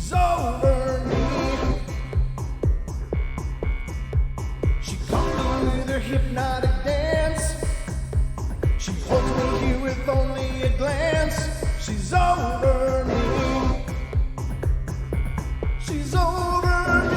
She's over me. She comes with her hypnotic dance. She holds me here with only a glance. She's over me. She's over me.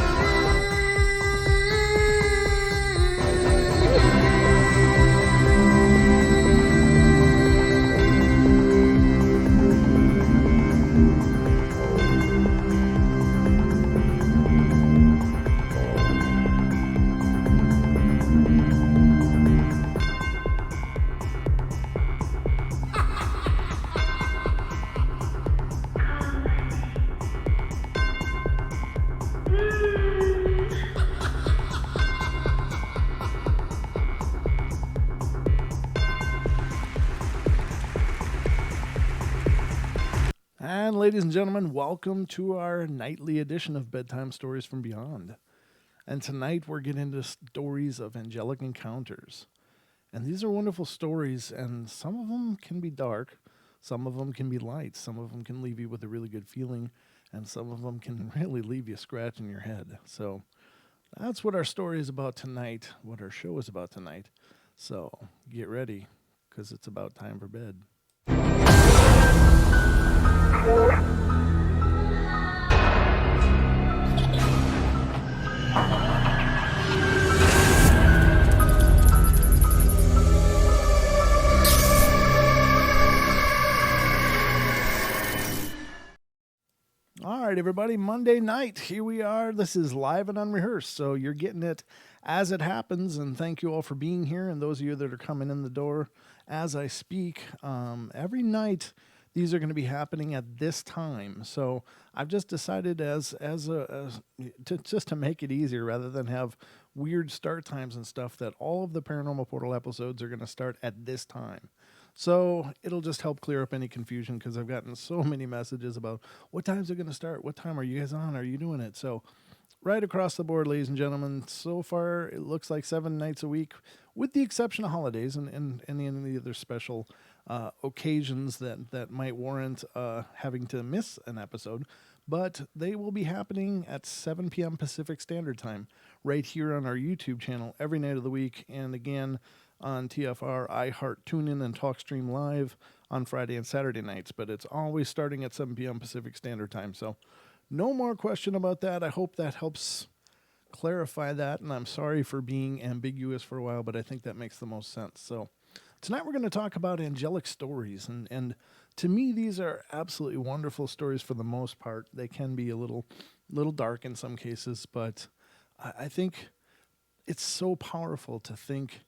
And ladies and gentlemen, welcome to our nightly edition of Bedtime Stories from Beyond. And tonight we're getting into stories of Angelic Encounters. And these are wonderful stories, and some of them can be dark, some of them can be light, some of them can leave you with a really good feeling, and some of them can really leave you scratching your head. So that's what our story is about tonight, what our show is about tonight. So get ready, because it's about time for bed. All right, everybody, Monday night, here we are. This is live and unrehearsed, so you're getting it as it happens, and thank you all for being here, and those of you that are coming in the door as I speak. Every night, these are going to be happening at this time, so I've just decided just to make it easier, rather than have weird start times and stuff, that all of the Paranormal Portal episodes are going to start at this time. So it'll just help clear up any confusion, because I've gotten so many messages about what time's it going to start? What time are you guys on? Are you doing it? So right across the board, ladies and gentlemen, so far it looks like 7 nights a week, with the exception of holidays and any other special occasions that might warrant having to miss an episode. But they will be happening at 7 p.m. Pacific Standard Time right here on our YouTube channel every night of the week. And again, on TFR, iHeart, TuneIn, and TalkStream Live on Friday and Saturday nights. But it's always starting at 7 p.m. Pacific Standard Time. So no more question about that. I hope that helps clarify that. And I'm sorry for being ambiguous for a while, but I think that makes the most sense. So tonight we're going to talk about angelic stories. And to me, these are absolutely wonderful stories for the most part. They can be a little dark in some cases, but I think it's so powerful to think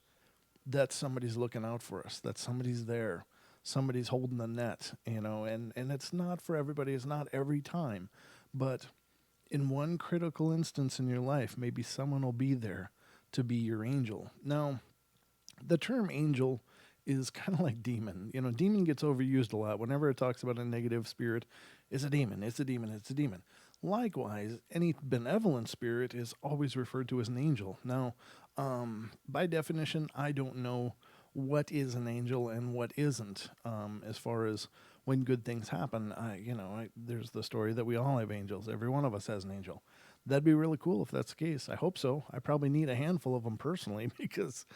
that somebody's looking out for us, that somebody's there, somebody's holding the net, and it's not for everybody, it's not every time, but in one critical instance in your life, maybe someone will be there to be your angel. Now, the term angel is kind of like demon. Demon gets overused a lot. Whenever it talks about a negative spirit, it's a demon, it's a demon, it's a demon. Likewise, any benevolent spirit is always referred to as an angel. Now, by definition, I don't know what is an angel and what isn't. As far as when good things happen, there's the story that we all have angels. Every one of us has an angel. That'd be really cool if that's the case. I hope so. I probably need a handful of them personally, because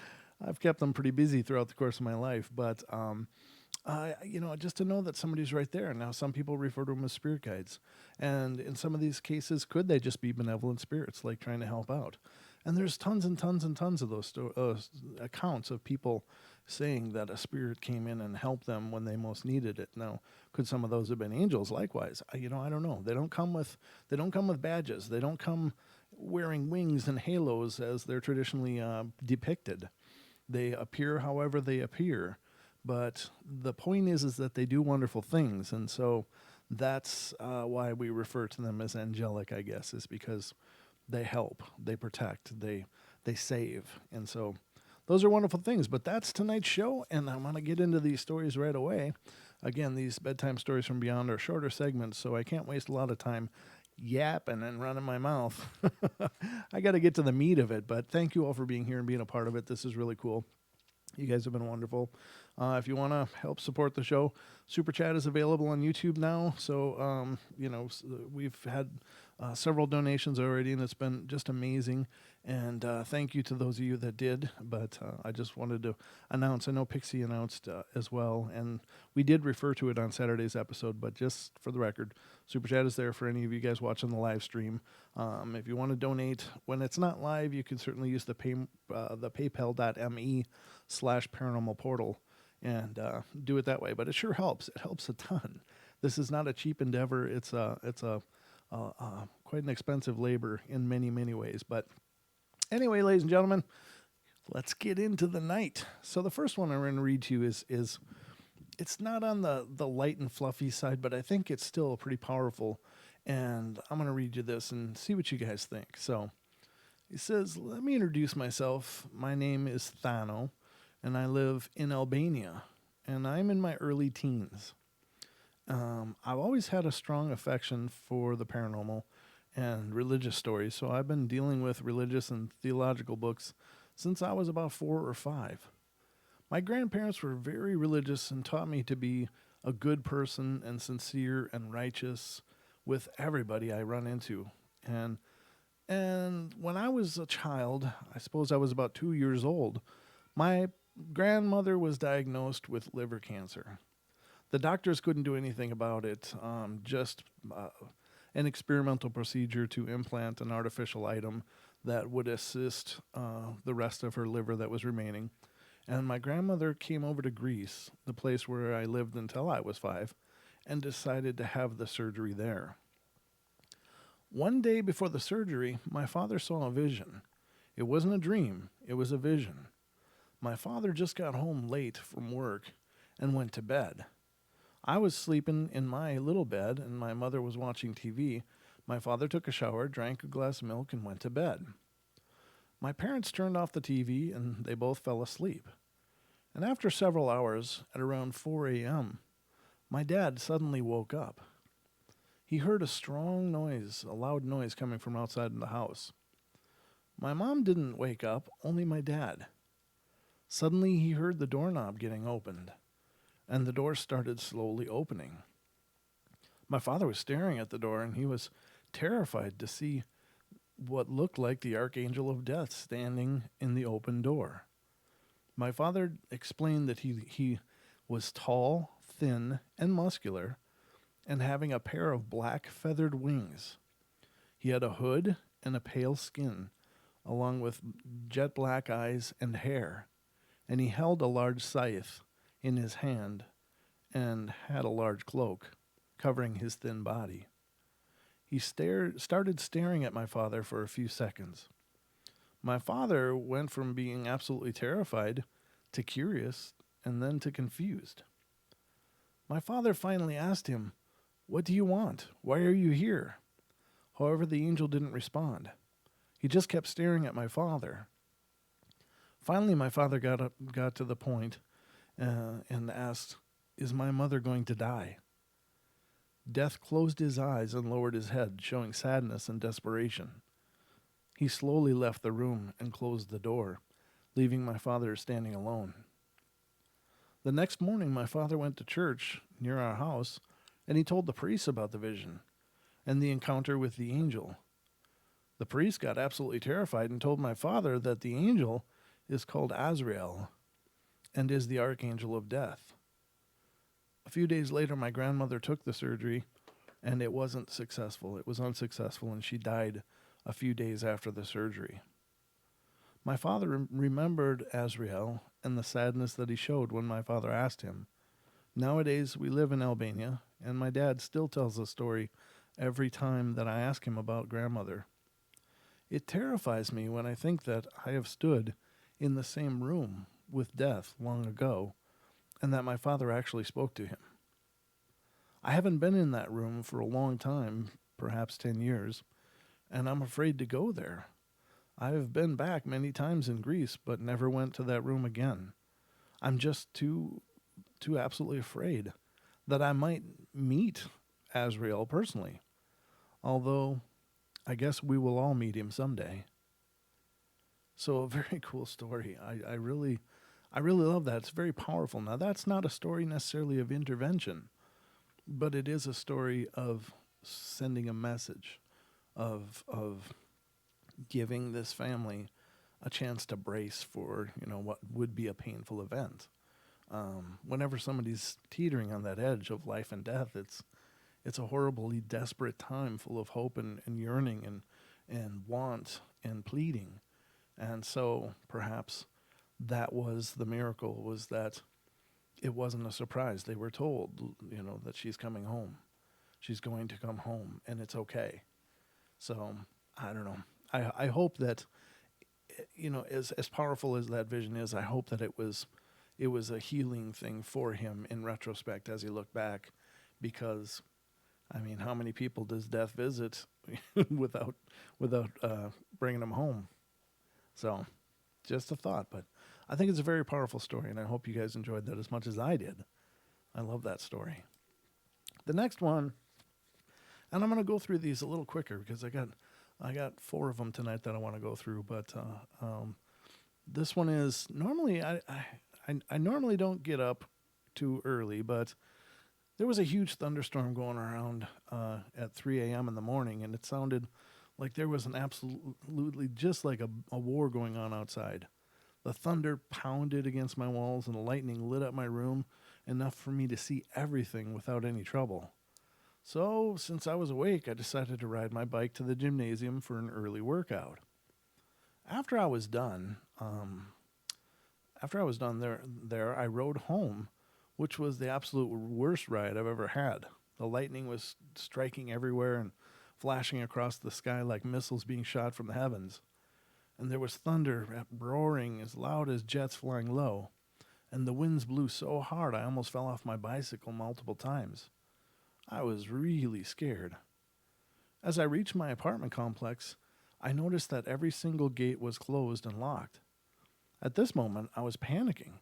I've kept them pretty busy throughout the course of my life. But just to know that somebody's right there. Now, some people refer to them as spirit guides. And in some of these cases, could they just be benevolent spirits, like trying to help out? And there's tons and tons and tons of those accounts of people saying that a spirit came in and helped them when they most needed it. Now, could some of those have been angels? Likewise, I don't know. They don't come with badges. They don't come wearing wings and halos as they're traditionally depicted. They appear however they appear. But the point is that they do wonderful things, and so that's why we refer to them as angelic, I guess, is because they help, they protect, they save. And so those are wonderful things. But that's tonight's show, and I'm going to get into these stories right away. Again, these Bedtime Stories from Beyond are shorter segments, so I can't waste a lot of time yapping and running my mouth. I got to get to the meat of it, but thank you all for being here and being a part of it. This is really cool. You guys have been wonderful. If you want to help support the show, Super Chat is available on YouTube now. So, we've had several donations already, and it's been just amazing. And thank you to those of you that did. But I just wanted to announce, I know Pixie announced as well, and we did refer to it on Saturday's episode, but just for the record, Super Chat is there for any of you guys watching the live stream. If you want to donate when it's not live, you can certainly use the paypal.me/paranormal portal and do it that way. But it sure helps. It helps a ton. This is not a cheap endeavor. It's quite an expensive labor in many, many ways. But anyway, ladies and gentlemen, let's get into the night. So the first one I'm going to read to you is it's not on the light and fluffy side, but I think it's still pretty powerful. And I'm going to read you this and see what you guys think. So he says, let me introduce myself. My name is Thano, and I live in Albania, and I'm in my early teens. I've always had a strong affection for the paranormal and religious stories, so I've been dealing with religious and theological books since I was about 4 or 5. My grandparents were very religious and taught me to be a good person and sincere and righteous with everybody I run into. And when I was a child, I suppose I was about 2 years old, my grandmother was diagnosed with liver cancer. The doctors couldn't do anything about it, just an experimental procedure to implant an artificial item that would assist the rest of her liver that was remaining. And my grandmother came over to Greece, the place where I lived until I was 5, and decided to have the surgery there. One day before the surgery, my father saw a vision. It wasn't a dream, it was a vision. My father just got home late from work and went to bed. I was sleeping in my little bed, and my mother was watching TV. My father took a shower, drank a glass of milk, and went to bed. My parents turned off the TV, and they both fell asleep. And after several hours, at around 4 a.m., my dad suddenly woke up. He heard a strong noise, a loud noise coming from outside the house. My mom didn't wake up, only my dad. Suddenly, he heard the doorknob getting opened, and the door started slowly opening. My father was staring at the door, and he was terrified to see what looked like the Archangel of Death standing in the open door. My father explained that he was tall, thin, and muscular, and having a pair of black feathered wings. He had a hood and a pale skin, along with jet black eyes and hair, and he held a large scythe in his hand and had a large cloak covering his thin body. He started staring at my father for a few seconds. My father went from being absolutely terrified to curious and then to confused. My father finally asked him, "What do you want? Why are you here?" However, the angel didn't respond. He just kept staring at my father. Finally, my father got to the point and asked, "Is my mother going to die?" Death closed his eyes and lowered his head, showing sadness and desperation. He slowly left the room and closed the door, leaving my father standing alone. The next morning, my father went to church near our house, and he told the priest about the vision and the encounter with the angel. The priest got absolutely terrified and told my father that the angel is called Azrael and is the Archangel of Death. A few days later, my grandmother took the surgery, and it wasn't successful. It was unsuccessful, and she died a few days after the surgery. My father remembered Azrael and the sadness that he showed when my father asked him. Nowadays, we live in Albania, and my dad still tells the story every time that I ask him about grandmother. It terrifies me when I think that I have stood in the same room with death long ago, and that my father actually spoke to him. I haven't been in that room for a long time, perhaps 10 years, and I'm afraid to go there. I have been back many times in Greece, but never went to that room again. I'm just too absolutely afraid that I might meet Azrael personally, although I guess we will all meet him someday. So a very cool story. I really love that. It's very powerful. Now, that's not a story necessarily of intervention, but it is a story of sending a message, of giving this family a chance to brace for what would be a painful event. Whenever somebody's teetering on that edge of life and death, it's a horribly desperate time full of hope and yearning and want and pleading. And so perhaps that was the miracle, was that it wasn't a surprise. They were told, that she's coming home. She's going to come home, and it's okay. So I don't know. I hope that, as powerful as that vision is, I hope that it was a healing thing for him in retrospect as he looked back, because I mean, how many people does death visit without bringing them home? So, just a thought, but I think it's a very powerful story, and I hope you guys enjoyed that as much as I did. I love that story. The next one, and I'm going to go through these a little quicker because I got 4 of them tonight that I want to go through, but this one is normally I normally don't get up too early, but there was a huge thunderstorm going around at 3 a.m. in the morning, and it sounded like there was an absolutely just like a war going on outside. The thunder pounded against my walls, and the lightning lit up my room enough for me to see everything without any trouble. So, since I was awake, I decided to ride my bike to the gymnasium for an early workout. After I was done, there, I rode home, which was the absolute worst ride I've ever had. The lightning was striking everywhere and flashing across the sky like missiles being shot from the heavens. And there was thunder roaring as loud as jets flying low. And the winds blew so hard I almost fell off my bicycle multiple times. I was really scared. As I reached my apartment complex, I noticed that every single gate was closed and locked. At this moment, I was panicking.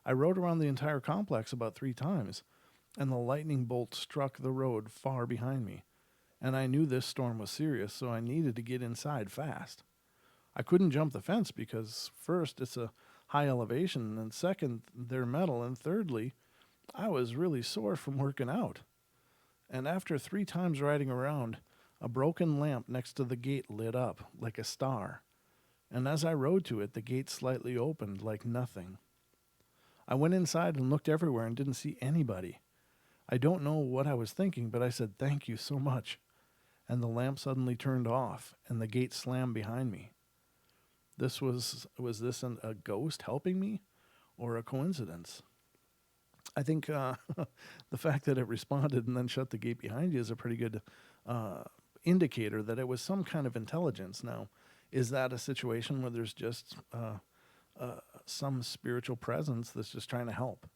I rode around the entire complex about 3 times, and the lightning bolt struck the road far behind me. And I knew this storm was serious, so I needed to get inside fast. I couldn't jump the fence because, first, it's a high elevation, and second, they're metal, and thirdly, I was really sore from working out. And after 3 times riding around, a broken lamp next to the gate lit up like a star. And as I rode to it, the gate slightly opened like nothing. I went inside and looked everywhere and didn't see anybody. I don't know what I was thinking, but I said, "Thank you so much." And the lamp suddenly turned off, and the gate slammed behind me. Was this a ghost helping me, or a coincidence? I think the fact that it responded and then shut the gate behind you is a pretty good indicator that it was some kind of intelligence. Now, is that a situation where there's just some spiritual presence that's just trying to help?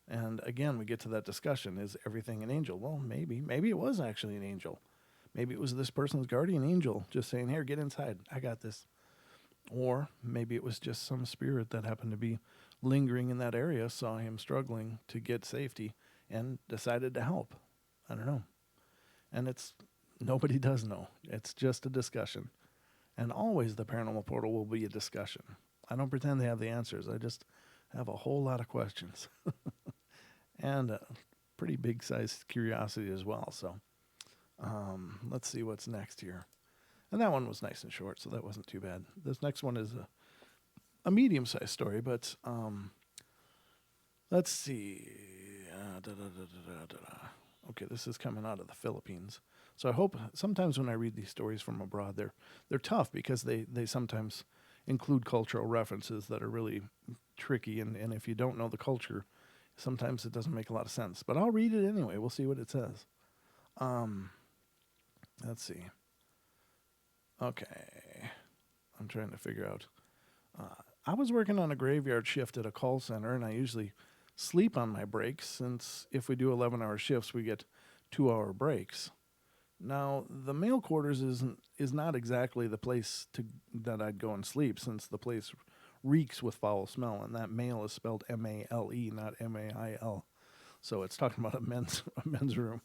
And again, we get to that discussion, is everything an angel? Well, maybe it was actually an angel. Maybe it was this person's guardian angel just saying, "Here, get inside, I got this." Or maybe it was just some spirit that happened to be lingering in that area, saw him struggling to get safety, and decided to help. I don't know. And nobody does know. It's just a discussion. And always the paranormal portal will be a discussion. I don't pretend to have the answers. I just have a whole lot of questions. And a pretty big-sized curiosity as well. So let's see what's next here. And that one was nice and short, so that wasn't too bad. This next one is a medium-sized story, but let's see. Okay, this is coming out of the Philippines. So I hope sometimes when I read these stories from abroad, they're tough because they sometimes include cultural references that are really tricky, and if you don't know the culture, sometimes it doesn't make a lot of sense. But I'll read it anyway. We'll see what it says. Let's see. Okay. I'm trying to figure out. I was working on a graveyard shift at a call center, and I usually sleep on my breaks, since if we do 11-hour shifts, we get 2-hour breaks. Now, the mail quarters is not exactly the place that I'd go and sleep, since the place reeks with foul smell, and that mail is spelled M-A-L-E, not M-A-I-L. So it's talking about a men's room.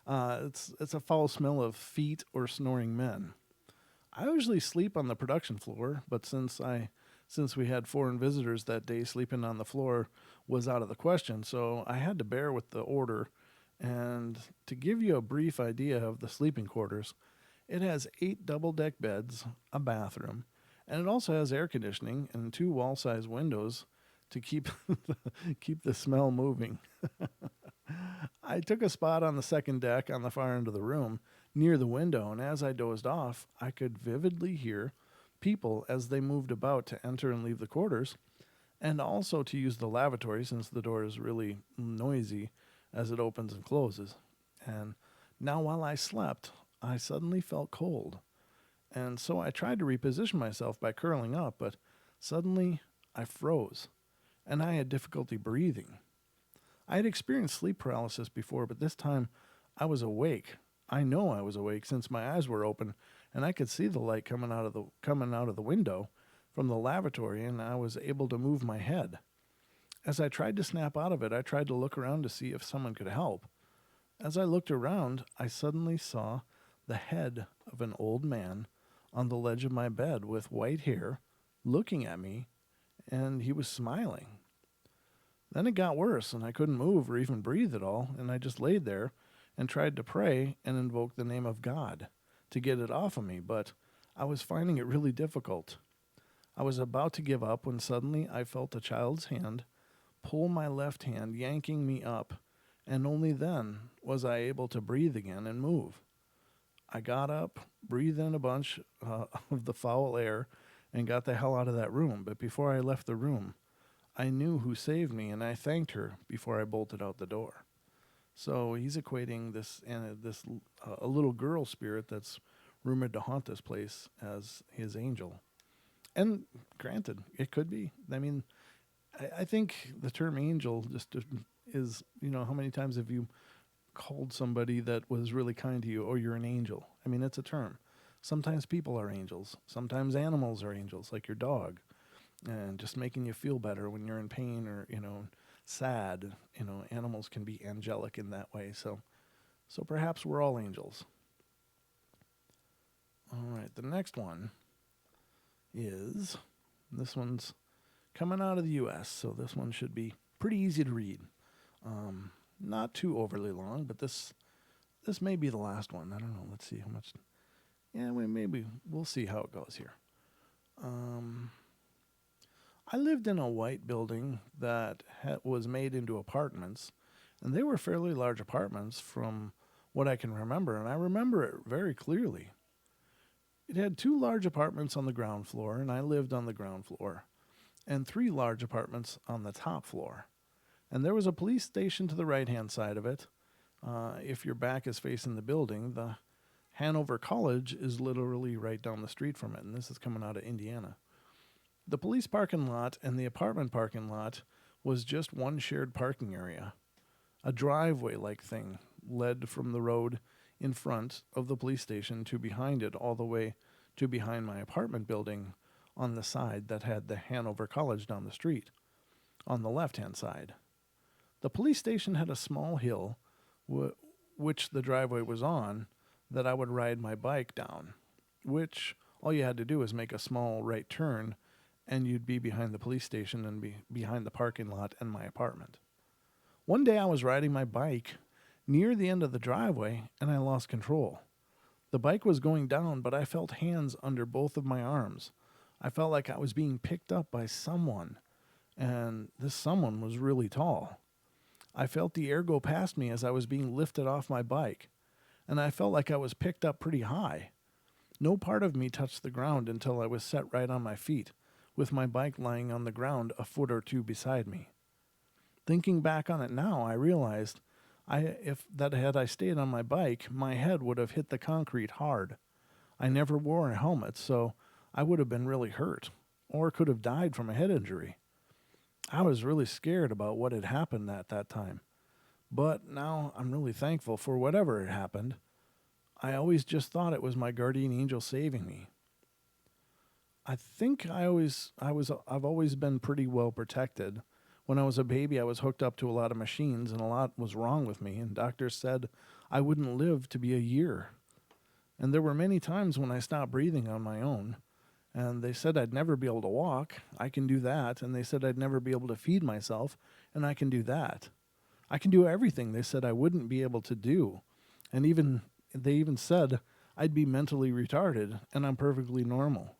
It's a foul smell of feet or snoring men. I usually sleep on the production floor, but since since we had foreign visitors that day, sleeping on the floor was out of the question. So I had to bear with the order. And to give you a brief idea of the sleeping quarters, it has 8 double deck beds, a bathroom, and it also has air conditioning and 2 wall sized windows to keep keep the smell moving. I took a spot on the second deck on the far end of the room near the window, and as I dozed off, I could vividly hear people as they moved about to enter and leave the quarters, and also to use the lavatory since the door is really noisy as it opens and closes. And now, while I slept, I suddenly felt cold, and so I tried to reposition myself by curling up, but suddenly I froze, and I had difficulty breathing. I had experienced sleep paralysis before, but this time I was awake. I know I was awake since my eyes were open and I could see the light coming out of the window from the lavatory, and I was able to move my head. As I tried to snap out of it, I tried to look around to see if someone could help. As I looked around, I suddenly saw the head of an old man on the ledge of my bed with white hair looking at me, and he was smiling. Then it got worse, and I couldn't move or even breathe at all, and I just laid there and tried to pray and invoke the name of God to get it off of me, but I was finding it really difficult. I was about to give up when suddenly I felt a child's hand pull my left hand, yanking me up, and only then was I able to breathe again and move. I got up, breathed in a bunch of the foul air, and got the hell out of that room, but before I left the room, I knew who saved me, and I thanked her before I bolted out the door. So he's equating this a little girl spirit that's rumored to haunt this place as his angel. And granted, it could be. I mean, I think the term angel just is, how many times have you called somebody that was really kind to you, oh, you're an angel? I mean, it's a term. Sometimes people are angels. Sometimes animals are angels, like your dog. And just making you feel better when you're in pain or, sad. Animals can be angelic in that way. So perhaps we're all angels. All right, the next one is, this one's coming out of the U.S., so this one should be pretty easy to read. Not too overly long, but this may be the last one. I don't know. Let's see how much. Yeah, we'll see how it goes here. I lived in a white building that was made into apartments, and they were fairly large apartments from what I can remember, and I remember it very clearly. It had 2 large apartments on the ground floor, and I lived on the ground floor, and 3 large apartments on the top floor. And there was a police station to the right-hand side of it. If your back is facing the building, the Hanover College is literally right down the street from it, and this is coming out of Indiana. The police parking lot and the apartment parking lot was just one shared parking area. A driveway-like thing led from the road in front of the police station to behind it, all the way to behind my apartment building on the side that had the Hanover College down the street, on the left-hand side. The police station had a small hill, which the driveway was on, that I would ride my bike down, which all you had to do was make a small right turn, and you'd be behind the police station and be behind the parking lot and my apartment. One day I was riding my bike near the end of the driveway, and I lost control. The bike was going down, but I felt hands under both of my arms. I felt like I was being picked up by someone, and this someone was really tall. I felt the air go past me as I was being lifted off my bike, and I felt like I was picked up pretty high. No part of me touched the ground until I was set right on my feet, with my bike lying on the ground a foot or 2 beside me. Thinking back on it now, I realized had I stayed on my bike, my head would have hit the concrete hard. I never wore a helmet, so I would have been really hurt, or could have died from a head injury. I was really scared about what had happened at that time, but now I'm really thankful for whatever had happened. I always just thought it was my guardian angel saving me. I think I've always been pretty well protected. When I was a baby, I was hooked up to a lot of machines, and a lot was wrong with me, and doctors said I wouldn't live to be a year. And there were many times when I stopped breathing on my own, And they said I'd never be able to walk. I can do that. And they said I'd never be able to feed myself. And I can do that. I can do everything they said I wouldn't be able to do. And they even said I'd be mentally retarded and I'm perfectly normal.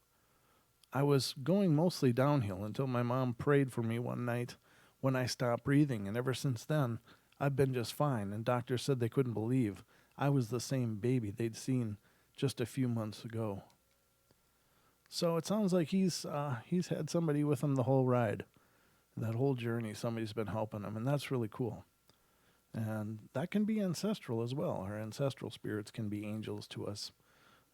I was going mostly downhill until my mom prayed for me one night when I stopped breathing. And ever since then, I've been just fine. And doctors said they couldn't believe I was the same baby they'd seen just a few months ago. So it sounds like he's had somebody with him the whole ride, that whole journey. Somebody's been helping him, and that's really cool. And that can be ancestral as well. Our ancestral spirits can be angels to us.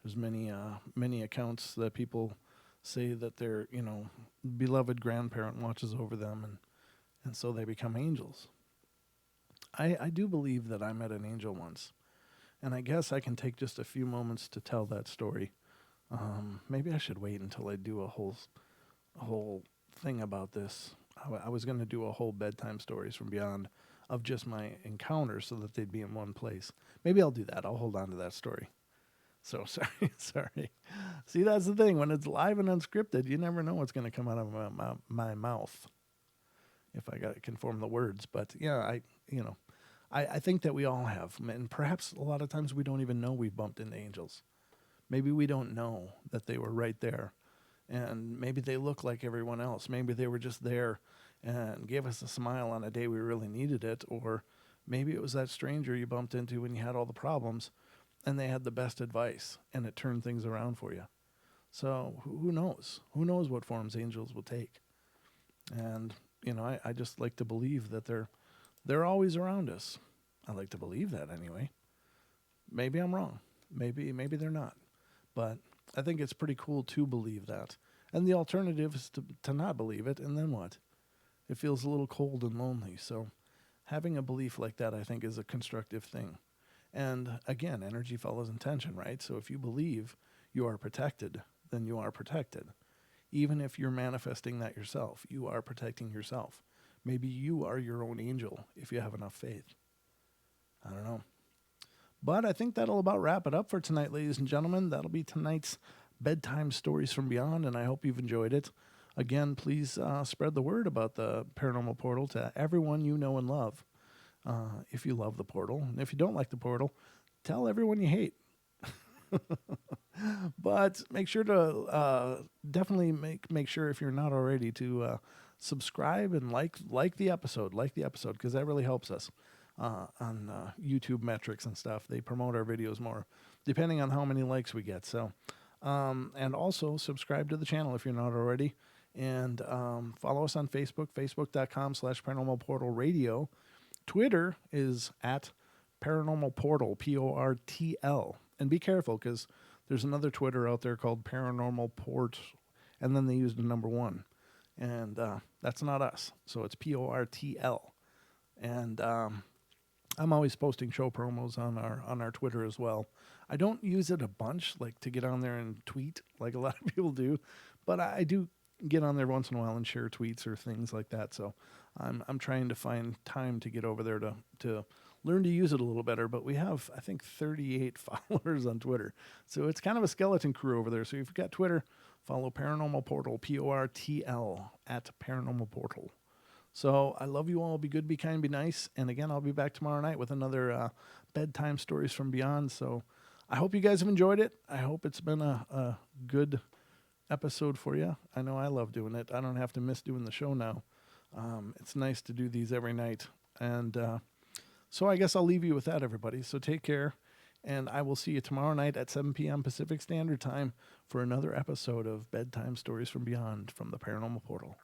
There's many accounts that people say that their beloved grandparent watches over them, and so they become angels. I do believe that I met an angel once, and I guess I can take just a few moments to tell that story. Maybe I should wait until I do a whole thing about this. I was going to do a whole Bedtime Stories from Beyond of just my encounters so that they'd be in one place. Maybe I'll do that. I'll hold on to that story. So sorry. See, that's the thing. When it's live and unscripted, you never know what's going to come out of my mouth. If I can form the words. But yeah, I think that we all have. And perhaps a lot of times we don't even know we've bumped into angels. Maybe we don't know that they were right there. And maybe they look like everyone else. Maybe they were just there and gave us a smile on a day we really needed it. Or maybe it was that stranger you bumped into when you had all the problems and they had the best advice and it turned things around for you. So who knows? Who knows what forms angels will take? And, I just like to believe that they're always around us. I like to believe that anyway. Maybe I'm wrong. Maybe they're not. But I think it's pretty cool to believe that. And the alternative is to not believe it, and then what? It feels a little cold and lonely. So having a belief like that, I think, is a constructive thing. And again, energy follows intention, right? So if you believe you are protected, then you are protected. Even if you're manifesting that yourself, you are protecting yourself. Maybe you are your own angel if you have enough faith. I don't know. But I think that'll about wrap it up for tonight, ladies and gentlemen. That'll be tonight's Bedtime Stories from Beyond, and I hope you've enjoyed it. Again, please spread the word about the Paranormal Portal to everyone you know and love. If you love the portal. And if you don't like the portal, tell everyone you hate. But make sure to definitely make sure, if you're not already, to subscribe and like the episode. Like the episode, because that really helps us. On YouTube metrics and stuff. They promote our videos more, depending on how many likes we get. So, and also subscribe to the channel if you're not already. And follow us on Facebook, facebook.com/Paranormal Portal Radio. Twitter is at Paranormal Portal, PORTL. And be careful, because there's another Twitter out there called Paranormal Port, and then they used the number 1. And that's not us. So it's PORTL. And I'm always posting show promos on our Twitter as well. I don't use it a bunch, like to get on there and tweet like a lot of people do, but I do get on there once in a while and share tweets or things like that. So I'm trying to find time to get over there to learn to use it a little better. But we have, I think, 38 followers on Twitter, so it's kind of a skeleton crew over there. So if you've got Twitter, follow Paranormal Portal, PORTL at Paranormal Portal. So I love you all. Be good, be kind, be nice. And again, I'll be back tomorrow night with another Bedtime Stories from Beyond. So I hope you guys have enjoyed it. I hope it's been a good episode for you. I know I love doing it. I don't have to miss doing the show now. It's nice to do these every night. And so I guess I'll leave you with that, everybody. So take care. And I will see you tomorrow night at 7 p.m. Pacific Standard Time for another episode of Bedtime Stories from Beyond from the Paranormal Portal.